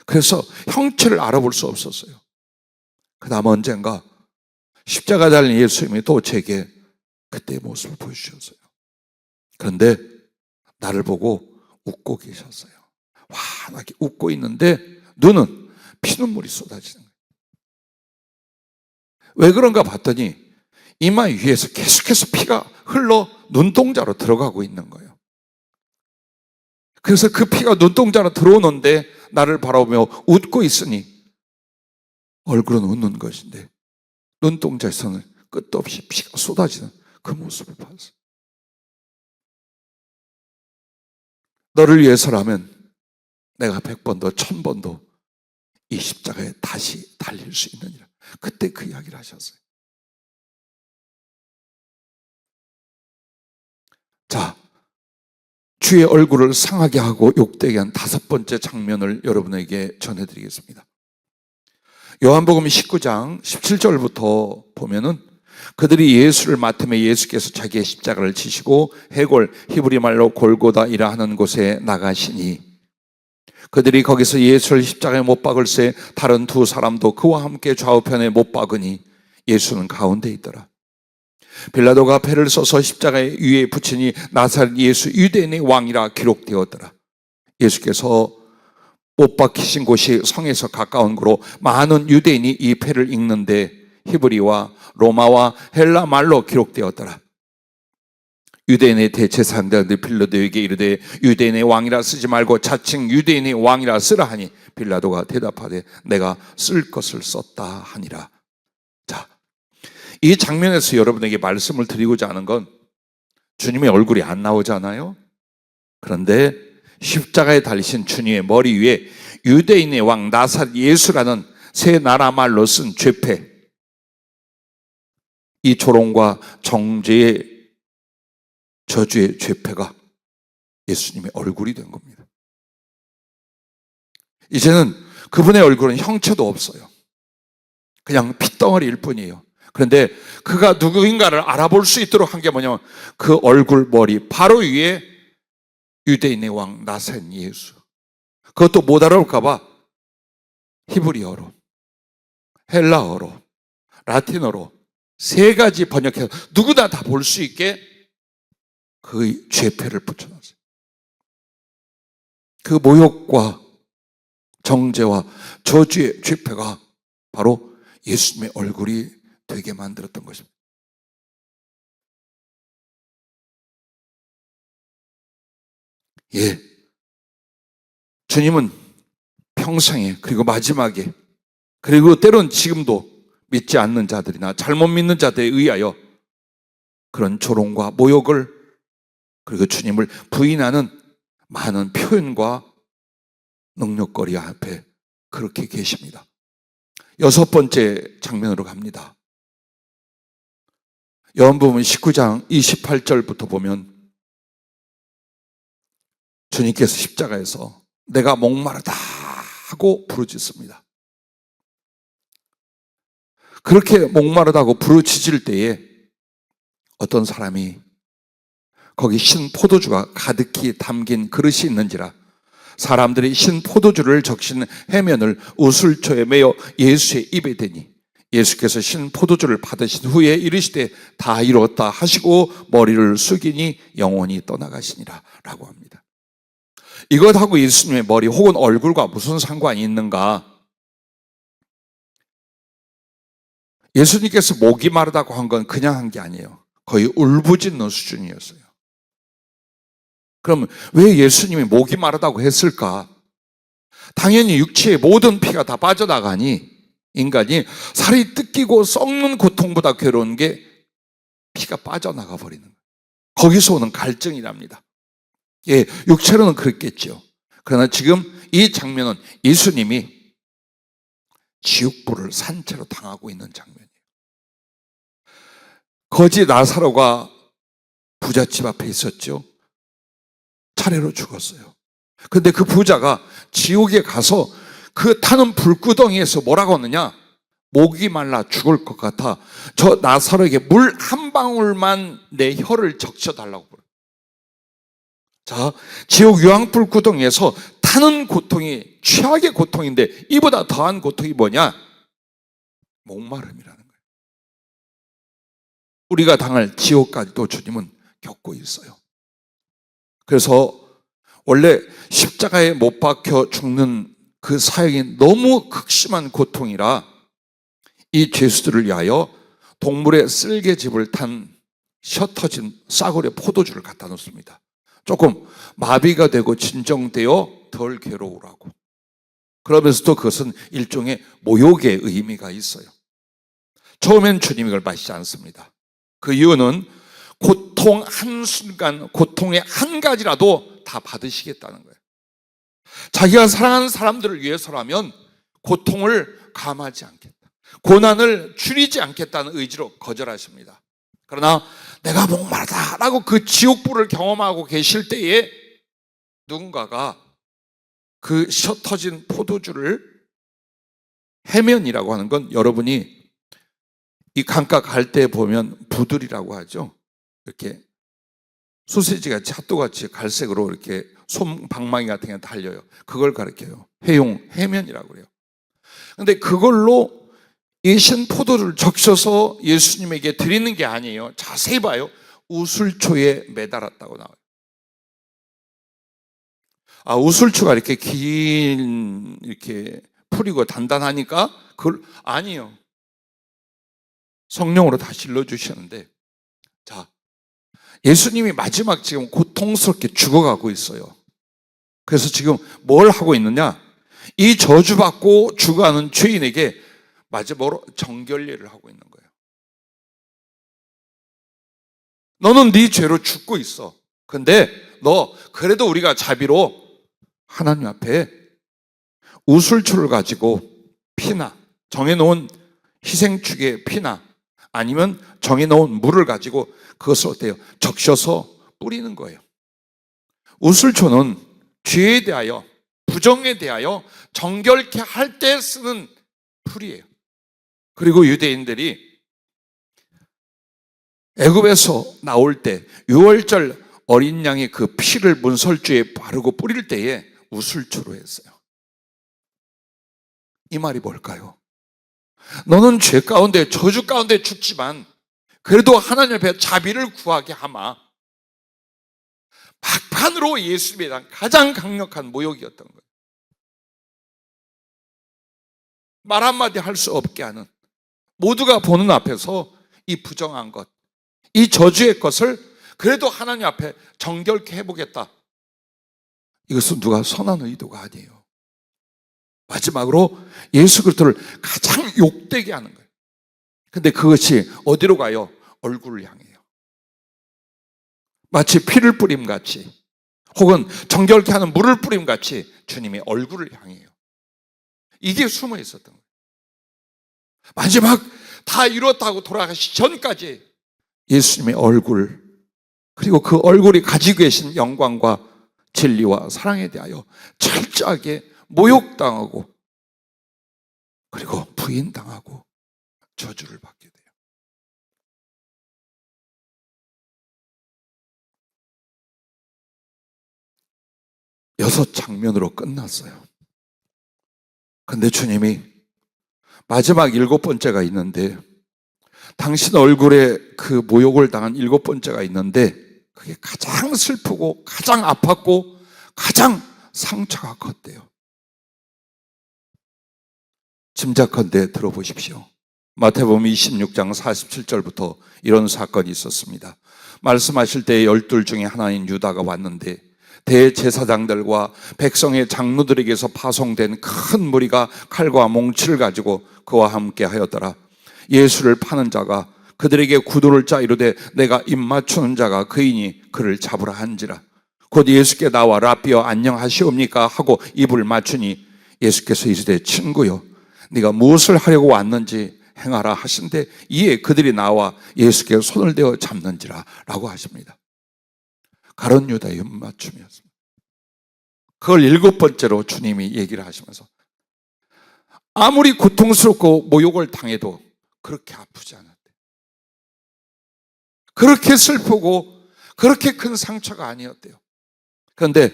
그래서 형체를 알아볼 수 없었어요. 그 다음 언젠가 십자가 달린 예수님이 또 제게 그때의 모습을 보여주셨어요. 그런데 나를 보고 웃고 계셨어요. 환하게 웃고 있는데 눈은 피눈물이 쏟아지는 거예요. 왜 그런가 봤더니 이마 위에서 계속해서 피가 흘러 눈동자로 들어가고 있는 거예요. 그래서 그 피가 눈동자로 들어오는데 나를 바라보며 웃고 있으니 얼굴은 웃는 것인데 눈동자에서는 끝도 없이 피가 쏟아지는 그 모습을 봤어요. 너를 위해서라면 내가 100번도 1000번도 이 십자가에 다시 달릴 수 있느니라. 그때 그 이야기를 하셨어요. 자, 주의 얼굴을 상하게 하고 욕되게 한 5번째 장면을 여러분에게 전해드리겠습니다. 요한복음 19장 17절부터 보면은 그들이 예수를 맡으며 예수께서 자기의 십자가를 지시고 해골, 히브리 말로 골고다이라 하는 곳에 나가시니 그들이 거기서 예수를 십자가에 못 박을새 다른 두 사람도 그와 함께 좌우편에 못 박으니 예수는 가운데 있더라. 빌라도가 패를 써서 십자가 위에 붙이니 나사렛 예수 유대인의 왕이라 기록되었더라. 예수께서 못 박히신 곳이 성에서 가까운 곳으로 많은 유대인이 이 패를 읽는데 히브리와 로마와 헬라 말로 기록되었더라. 유대인의 대제사장들이 빌라도에게 이르되 유대인의 왕이라 쓰지 말고 자칭 유대인의 왕이라 쓰라 하니 빌라도가 대답하되 내가 쓸 것을 썼다 하니라. 자, 이 장면에서 여러분에게 말씀을 드리고자 하는 건 주님의 얼굴이 안 나오잖아요. 그런데 십자가에 달리신 주님의 머리 위에 유대인의 왕 나사렛 예수라는 새 나라 말로 쓴 죄패, 이 조롱과 정죄의 저주의 죄패가 예수님의 얼굴이 된 겁니다. 이제는 그분의 얼굴은 형체도 없어요. 그냥 핏덩어리일 뿐이에요. 그런데 그가 누구인가를 알아볼 수 있도록 한 게 뭐냐면 그 얼굴 머리 바로 위에 유대인의 왕 나사렛 예수. 그것도 못 알아볼까 봐 히브리어로, 헬라어로, 라틴어로 3가지 번역해서 누구나 다 볼 수 있게 그 죄패를 붙여놨어요. 그 모욕과 정죄와 저주의 죄패가 바로 예수님의 얼굴이 되게 만들었던 것입니다. 예, 주님은 평생에 그리고 마지막에 그리고 때론 지금도 믿지 않는 자들이나 잘못 믿는 자들에 의하여 그런 조롱과 모욕을 그리고 주님을 부인하는 많은 표현과 능력거리 앞에 그렇게 계십니다. 6번째 장면으로 갑니다. 요한복음 19장 28절부터 보면 주님께서 십자가에서 내가 목마르다 하고 부르짖습니다. 그렇게 목마르다고 부르짖을 때에 어떤 사람이 거기 신 포도주가 가득히 담긴 그릇이 있는지라 사람들이 신 포도주를 적신 해면을 우슬초에 매어 예수의 입에 대니 예수께서 신 포도주를 받으신 후에 이르시되 다 이루었다 하시고 머리를 숙이니 영원히 떠나가시니라 라고 합니다. 이것하고 예수님의 머리 혹은 얼굴과 무슨 상관이 있는가? 예수님께서 목이 마르다고 한 건 그냥 한 게 아니에요. 거의 울부짖는 수준이었어요. 그럼 왜 예수님이 목이 마르다고 했을까? 당연히 육체의 모든 피가 다 빠져나가니 인간이 살이 뜯기고 썩는 고통보다 괴로운 게 피가 빠져나가 버리는 거예요. 거기서 오는 갈증이랍니다. 예, 육체로는 그랬겠죠. 그러나 지금 이 장면은 예수님이 지옥불을 산채로 당하고 있는 장면이에요. 거지 나사로가 부잣집 앞에 있었죠. 차례로 죽었어요. 근데 그 부자가 지옥에 가서 그 타는 불구덩이에서 뭐라고 하느냐? 목이 말라 죽을 것 같아 저 나사로에게 물 한 방울만 내 혀를 적셔달라고 그래요. 자, 지옥 유황불 구덩이에서 타는 고통이 최악의 고통인데 이보다 더한 고통이 뭐냐? 목마름이라는 거예요. 우리가 당할 지옥까지도 주님은 겪고 있어요. 그래서 원래 십자가에 못 박혀 죽는 그 사역이 너무 극심한 고통이라 이 죄수들을 위하여 동물의 쓸개집을 탄 셔터진 싸구려 포도주를 갖다 놓습니다. 조금 마비가 되고 진정되어 덜 괴로우라고. 그러면서도 그것은 일종의 모욕의 의미가 있어요. 처음엔 주님이 이걸 마시지 않습니다. 그 이유는 고통 한순간, 고통의 한 가지라도 다 받으시겠다는 거예요. 자기가 사랑하는 사람들을 위해서라면 고통을 감하지 않겠다, 고난을 줄이지 않겠다는 의지로 거절하십니다. 그러나 내가 목마르다라고 그 지옥불을 경험하고 계실 때에 누군가가 그 셔터진 포도주를, 해면이라고 하는 건 여러분이 이 강가 갈 때 보면 부들이라고 하죠. 이렇게 소시지같이 핫도그같이 갈색으로 이렇게 솜방망이 같은 게 달려요. 그걸 가리켜요. 해면이라고 그래요. 근데 그걸로 예신 포도를 적셔서 예수님에게 드리는 게 아니에요. 자세히 봐요. 우슬초에 매달았다고 나와요. 우슬초가 이렇게 긴, 이렇게 풀이고 단단하니까 그걸, 아니에요. 성령으로 다 실러주시는데, 자, 예수님이 마지막 지금 고통스럽게 죽어가고 있어요. 그래서 지금 뭘 하고 있느냐? 이 저주받고 죽어가는 죄인에게 마지막으로 정결례를 하고 있는 거예요. 너는 네 죄로 죽고 있어. 근데 너 그래도 우리가 자비로 하나님 앞에 우슬초를 가지고 피나, 정해놓은 희생축의 피나, 아니면 정해놓은 물을 가지고 그것을 어때요? 적셔서 뿌리는 거예요. 우슬초는 죄에 대하여, 부정에 대하여 정결케 할 때 쓰는 풀이에요. 그리고 유대인들이 애굽에서 나올 때 유월절 어린 양의 그 피를 문설주에 바르고 뿌릴 때에 우슬초로 했어요. 이 말이 뭘까요? 너는 죄 가운데, 저주 가운데 죽지만 그래도 하나님 앞에 자비를 구하게 하마. 막판으로 예수님에 대한 가장 강력한 모욕이었던 거예요. 말 한마디 할 수 없게 하는, 모두가 보는 앞에서 이 부정한 것, 이 저주의 것을 그래도 하나님 앞에 정결케 해보겠다. 이것은 누가 선한 의도가 아니에요. 마지막으로 예수 그리스도를 가장 욕되게 하는 거예요. 근데 그것이 어디로 가요? 얼굴을 향해요. 마치 피를 뿌림 같이, 혹은 정결케 하는 물을 뿌림 같이 주님의 얼굴을 향해요. 이게 숨어 있었던 거예요. 마지막 다 이뤘다고 돌아가시기 전까지 예수님의 얼굴, 그리고 그 얼굴이 가지고 계신 영광과 진리와 사랑에 대하여 철저하게 모욕당하고, 그리고 부인당하고 저주를 받게 돼요. 여섯 장면으로 끝났어요. 근데 주님이 마지막 일곱 번째가 있는데, 당신 얼굴에 그 모욕을 당한 일곱 번째가 있는데, 그게 가장 슬프고 가장 아팠고 가장 상처가 컸대요. 짐작컨대 들어보십시오. 마태복음 26장 47절부터 이런 사건이 있었습니다. 말씀하실 때 12 중에 하나인 유다가 왔는데, 대제사장들과 백성의 장로들에게서 파송된 큰 무리가 칼과 몽치를 가지고 그와 함께 하였더라. 예수를 파는 자가 그들에게 구두를 짜 이르되 내가 입 맞추는 자가 그이니 그를 잡으라 한지라. 곧 예수께 나와 라삐여 안녕하시옵니까 하고 입을 맞추니 예수께서 이르되 친구여 네가 무엇을 하려고 왔는지 행하라 하신데, 이에 그들이 나와 예수께 손을 대어 잡는지라 라고 하십니다. 가룟 유다의 입맞춤이었습니다. 그걸 일곱 번째로 주님이 얘기를 하시면서, 아무리 고통스럽고 모욕을 당해도 그렇게 아프지 않았대. 그렇게 슬프고 그렇게 큰 상처가 아니었대요. 그런데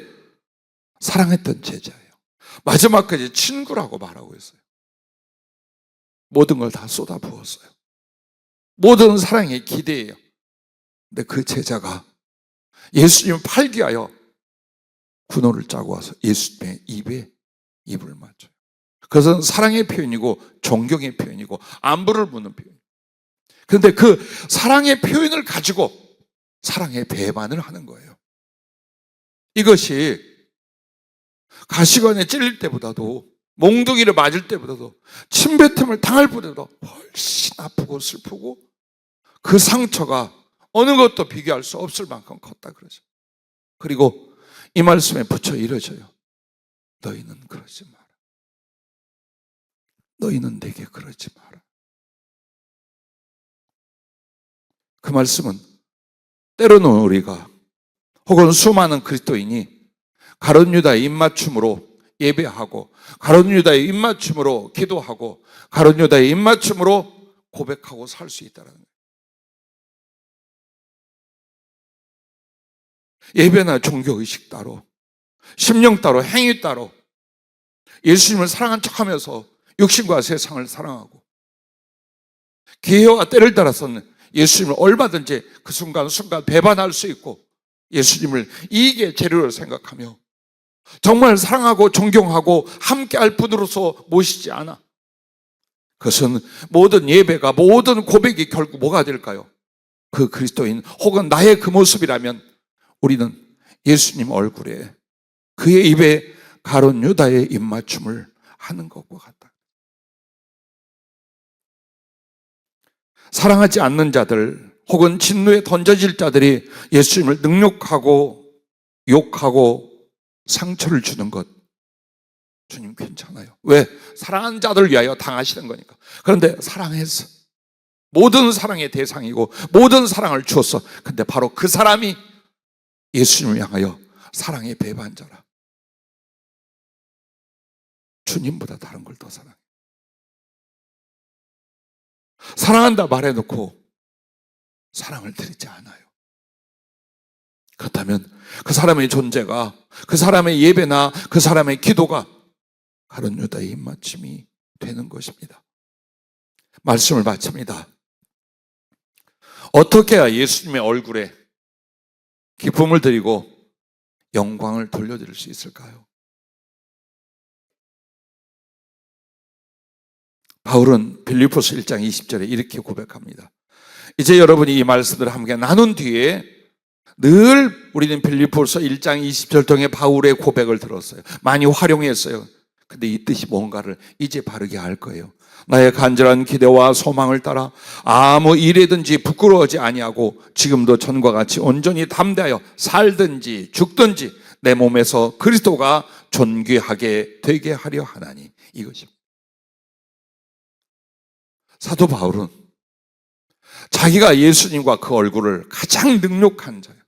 사랑했던 제자예요. 마지막까지 친구라고 말하고 있어요. 모든 걸 다 쏟아부었어요. 모든 사랑에 기대해요. 근데 그 제자가 예수님을 팔기 위하여 군호를 짜고 와서 예수님의 입에 입을 맞춰요. 그것은 사랑의 표현이고 존경의 표현이고 안부를 묻는 표현. 그런데 그 사랑의 표현을 가지고 사랑의 배반을 하는 거예요. 이것이 가시관에 찔릴 때보다도 몽둥이를 맞을 때보다도 침뱉음을 당할 때보다 훨씬 아프고 슬프고 그 상처가 어느 것도 비교할 수 없을 만큼 컸다 그러죠. 그리고 이 말씀에 붙여 이러져요. 너희는 그러지 마라. 너희는 내게 그러지 마라. 그 말씀은 때로는 우리가 혹은 수많은 그리스도인이 가룟 유다의 입맞춤으로 예배하고 가룟 유다의 입맞춤으로 기도하고 가룟 유다의 입맞춤으로 고백하고 살 수 있다는 거예요. 예배나 종교의식 따로, 심령 따로, 행위 따로 예수님을 사랑한 척하면서 육신과 세상을 사랑하고 기회와 때를 따라서는 예수님을 얼마든지 그 순간 배반할 수 있고 예수님을 이익의 재료로 생각하며 정말 사랑하고 존경하고 함께할 분으로서 모시지 않아. 그것은 모든 예배가 모든 고백이 결국 뭐가 될까요? 그 그리스도인 혹은 나의 그 모습이라면 우리는 예수님 얼굴에 그의 입에 가룟 유다의 입맞춤을 하는 것과 같다. 사랑하지 않는 자들 혹은 진노에 던져질 자들이 예수님을 능욕하고 욕하고 상처를 주는 것 주님 괜찮아요. 왜? 사랑하는 자들을 위하여 당하시는 거니까. 그런데 사랑해서 모든 사랑의 대상이고 모든 사랑을 주었어. 근데 바로 그 사람이 예수님을 향하여 사랑의 배반자라. 주님보다 다른 걸 더 사랑해. 사랑한다 말해놓고 사랑을 드리지 않아요. 그렇다면 그 사람의 존재가, 그 사람의 예배나 그 사람의 기도가 가룟 유다의 입맞춤이 되는 것입니다. 말씀을 마칩니다. 어떻게 해야 예수님의 얼굴에 기쁨을 드리고 영광을 돌려드릴 수 있을까요? 바울은 빌립보서 1장 20절에 이렇게 고백합니다. 이제 여러분이 이 말씀들을 함께 나눈 뒤에 늘 우리는 빌립보서 1장 20절 통해 바울의 고백을 들었어요. 많이 활용했어요. 근데 이 뜻이 뭔가를 이제 바르게 알 거예요. 나의 간절한 기대와 소망을 따라 아무 일에든지 부끄러워하지 아니하고 지금도 전과 같이 온전히 담대하여 살든지 죽든지 내 몸에서 그리스도가 존귀하게 되게 하려 하나니, 이것입니다. 사도 바울은 자기가 예수님과 그 얼굴을 가장 능욕한 자예요.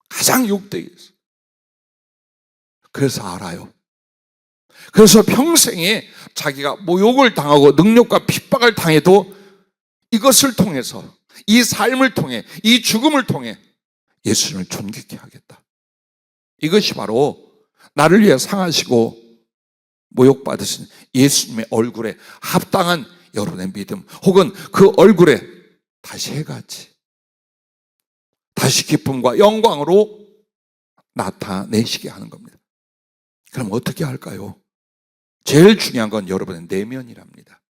가장 욕되게 했어요. 그래서 알아요. 그래서 평생에 자기가 모욕을 당하고 능욕과 핍박을 당해도 이것을 통해서, 이 삶을 통해, 이 죽음을 통해 예수님을 존귀케 하겠다. 이것이 바로 나를 위해 상하시고 모욕받으신 예수님의 얼굴에 합당한 여러분의 믿음, 혹은 그 얼굴에 다시 해같이 다시 기쁨과 영광으로 나타내시게 하는 겁니다. 그럼 어떻게 할까요? 제일 중요한 건 여러분의 내면이랍니다.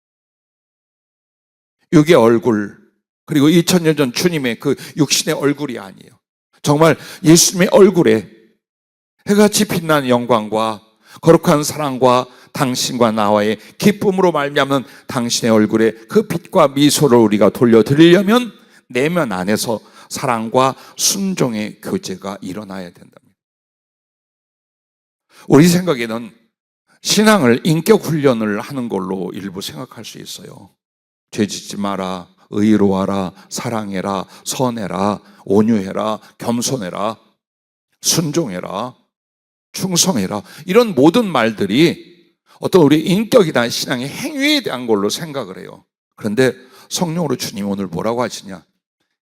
육의 얼굴, 그리고 2000년 전 주님의 그 육신의 얼굴이 아니에요. 정말 예수님의 얼굴에 해같이 빛나는 영광과 거룩한 사랑과 당신과 나와의 기쁨으로 말미암는 당신의 얼굴에 그 빛과 미소를 우리가 돌려드리려면 내면 안에서 사랑과 순종의 교제가 일어나야 된답니다. 우리 생각에는 신앙을 인격 훈련을 하는 걸로 일부 생각할 수 있어요. 죄 짓지 마라, 의로워하라, 사랑해라, 선해라, 온유해라, 겸손해라, 순종해라, 충성해라, 이런 모든 말들이 어떤 우리 인격이나 신앙의 행위에 대한 걸로 생각을 해요. 그런데 성령으로 주님 오늘 뭐라고 하시냐?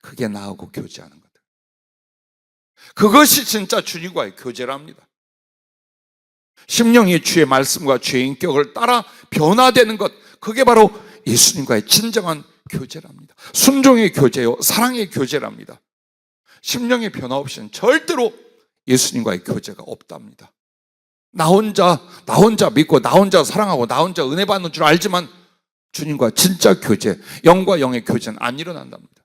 그게 나하고 교제하는 거다. 그것이 진짜 주님과의 교제랍니다. 심령이 주의 말씀과 주의 인격을 따라 변화되는 것, 그게 바로 예수님과의 진정한 교제랍니다. 순종의 교제요, 사랑의 교제랍니다. 심령의 변화 없이는 절대로 예수님과의 교제가 없답니다. 나 혼자 믿고 나 혼자 사랑하고 나 혼자 은혜 받는 줄 알지만 주님과 진짜 교제, 영과 영의 교제는 안 일어난답니다.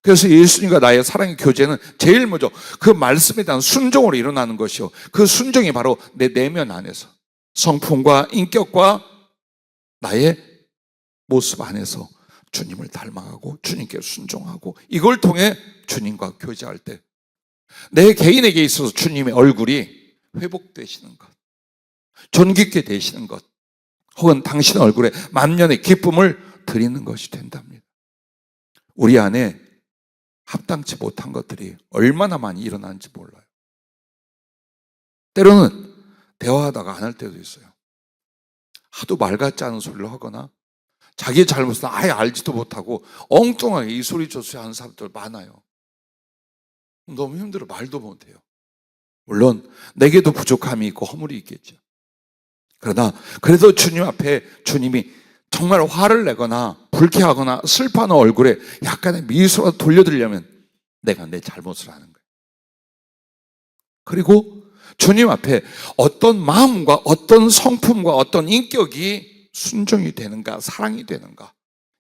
그래서 예수님과 나의 사랑의 교제는 제일 먼저 그 말씀에 대한 순종으로 일어나는 것이요, 그 순종이 바로 내 내면 안에서 성품과 인격과 나의 모습 안에서 주님을 닮아가고 주님께 순종하고, 이걸 통해 주님과 교제할 때 내 개인에게 있어서 주님의 얼굴이 회복되시는 것, 존귀케 되시는 것, 혹은 당신 얼굴에 만년의 기쁨을 드리는 것이 된답니다. 우리 안에 합당치 못한 것들이 얼마나 많이 일어나는지 몰라요. 때로는 대화하다가 안 할 때도 있어요. 하도 말 같지 않은 소리를 하거나 자기의 잘못을 아예 알지도 못하고 엉뚱하게 이 소리 저 소리 하는 사람들 많아요. 너무 힘들어 말도 못해요. 물론 내게도 부족함이 있고 허물이 있겠죠. 그러나 그래도 주님 앞에 주님이 정말 화를 내거나 불쾌하거나 슬퍼하는 얼굴에 약간의 미소라도 돌려드리려면 내가 내 잘못을 하는 거예요. 그리고 주님 앞에 어떤 마음과 어떤 성품과 어떤 인격이 순종이 되는가, 사랑이 되는가,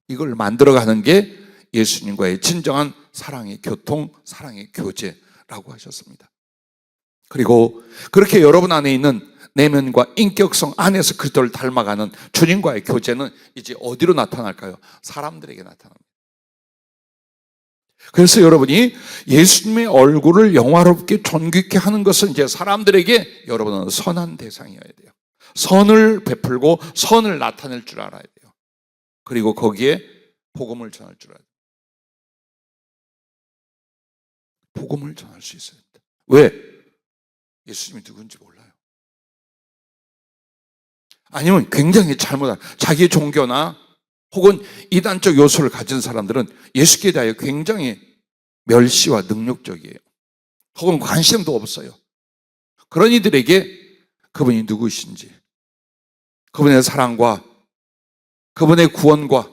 이걸 만들어가는 게 예수님과의 진정한 사랑의 교통, 사랑의 교제라고 하셨습니다. 그리고 그렇게 여러분 안에 있는 내면과 인격성 안에서 그리스도를 닮아가는 주님과의 교제는 이제 어디로 나타날까요? 사람들에게 나타납니다. 그래서 여러분이 예수님의 얼굴을 영화롭게 존귀케 하는 것은 이제 사람들에게 여러분은 선한 대상이어야 돼요. 선을 베풀고 선을 나타낼 줄 알아야 돼요. 그리고 거기에 복음을 전할 줄 알아야 돼요. 복음을 전할 수 있어야 됩니다. 왜? 예수님이 누군지 몰라요. 아니면 굉장히 잘못한 자기의 종교나 혹은 이단적 요소를 가진 사람들은 예수께 대하여 굉장히 멸시와 능욕적이에요. 혹은 관심도 없어요. 그런 이들에게 그분이 누구신지, 그분의 사랑과 그분의 구원과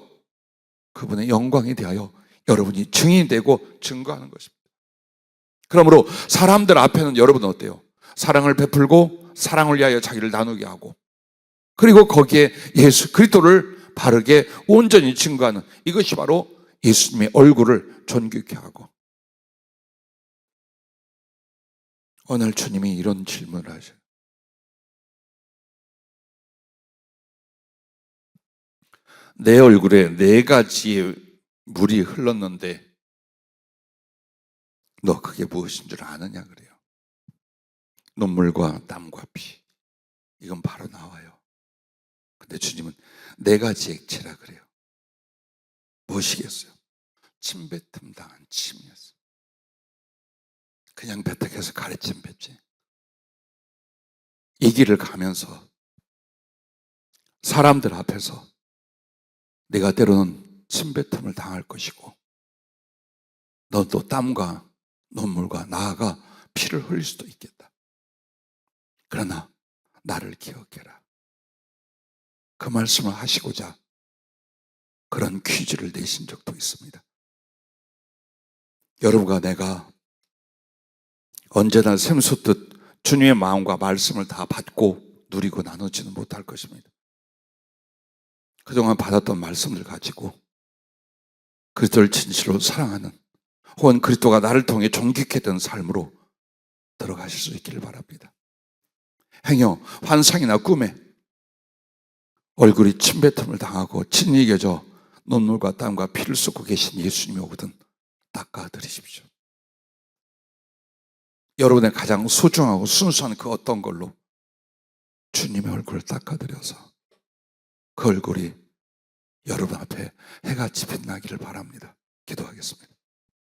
그분의 영광에 대하여 여러분이 증인이 되고 증거하는 것입니다. 그러므로 사람들 앞에는 여러분은 어때요? 사랑을 베풀고 사랑을 위하여 자기를 나누게 하고, 그리고 거기에 예수 그리스도를 바르게 온전히 증거하는, 이것이 바로 예수님의 얼굴을 존귀케 하고. 오늘 주님이 이런 질문을 하셔요. 내 얼굴에 4가지의 물이 흘렀는데 너 그게 무엇인 줄 아느냐 그래요. 눈물과 땀과 피, 이건 바로 나와요. 근데 주님은 4가지 액체라 그래요. 무엇이겠어요? 침뱉음 당한 침이었어요. 그냥 배탁해서 가래침 뱉지. 이 길을 가면서 사람들 앞에서 내가 때로는 침뱉음을 당할 것이고, 넌 또 땀과 눈물과 나아가 피를 흘릴 수도 있겠다. 그러나 나를 기억해라. 그 말씀을 하시고자 그런 퀴즈를 내신 적도 있습니다. 여러분과 내가 언제나 샘솟듯 주님의 마음과 말씀을 다 받고 누리고 나누지는 못할 것입니다. 그동안 받았던 말씀을 가지고 그리스도를 진실로 사랑하는, 혹은 그리스도가 나를 통해 존귀케 된 삶으로 들어가실 수 있기를 바랍니다. 행여 환상이나 꿈에 얼굴이 침뱉음을 당하고 진이 겨져 눈물과 땀과 피를 쏟고 계신 예수님이 오거든 닦아드리십시오. 여러분의 가장 소중하고 순수한 그 어떤 걸로 주님의 얼굴을 닦아드려서 그 얼굴이 여러분 앞에 해같이 빛나기를 바랍니다. 기도하겠습니다.